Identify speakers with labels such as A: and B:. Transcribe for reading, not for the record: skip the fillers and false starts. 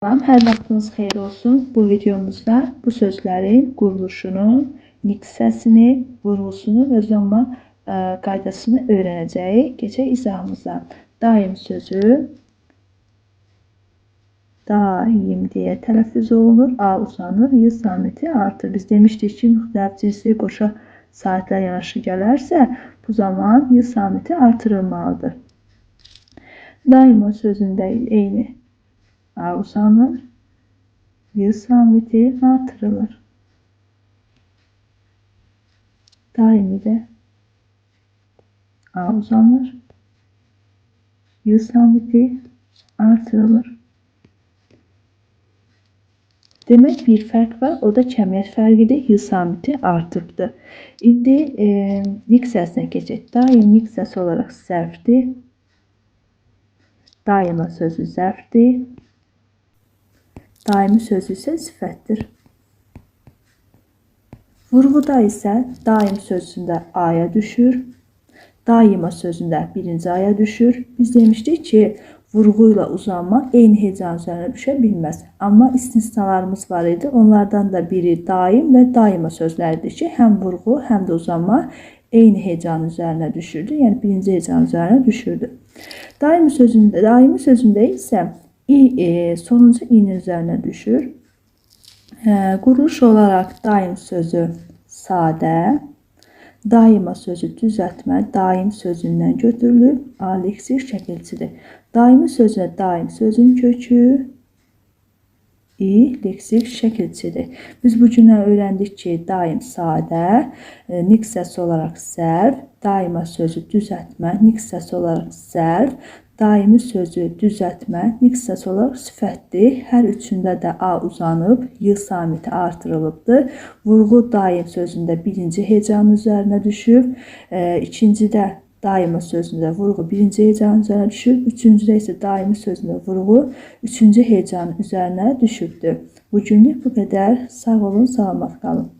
A: Salam, hər vaxtınız xeyir olsun. Bu videomuzda bu sözlərin quruluşunu, niksəsini, vurğusunu və zomma qaydasını öyrənəcəyik. Keçək izahımıza. Daim sözü daim deyə tələffüz olunur. A uzanır, Y samiti artır. Biz demişdik ki, müxtəlif cinsli qoşa saitlər yanaşı gələrsə, bu zaman Y samiti artırılmalıdır. Daima sözündə eyni. A uzanır, Y samiti artırılır. Daimi de A uzanır, Y samiti artırılır. Demək bir fərq var, o da kəmiyyət fərqidir, Y samiti artıbdır. İndi niksəsinə keçək. Daim niksəsi olaraq zərfdir. Daima sözü zərfdir. Daimi sözü isə sifətdir. Vurğuda isə daim sözündə A'ya düşür. Daima sözündə birinci A'ya düşür. Biz demişdik ki, vurğu ilə uzanma eyni hecan üzərinə düşə bilməz. Amma istisnalarımız var idi. Onlardan da biri daim və daima sözləridir ki, həm vurğu, həm də uzanma eyni hecan üzərinə düşürdü. Yəni birinci hecan üzərinə düşürdü. Daimi sözündə isə sonuncu i'nin üzərinə düşür. Quruluş olaraq daim sözü sadə, daima sözü düzəltmə, daim sözündən götürülüb, A leksik şəkilçidir. Daimi sözünə daim sözün kökü, İ leksik şəkilçidir. Biz bu gündən öyrəndik ki, daim sadə, niksəsi olaraq zərf, daima sözü düzəltmə, niksəsi olaraq zərf, daimi sözü düzəltmə, niksəsi olaraq sifətdir. Hər üçündə də A uzanıb, Y samiti artırılıbdır. Vurğu daim sözündə birinci hecan üzərinə düşüb. İkincidə daima sözündə vurğu birinci hecan üzərinə düşüb. Üçüncüdə isə daimi sözündə vurğu üçüncü hecan üzərinə düşübdür. Bugünlük bu qədər. Sağ olun, salamat qalın.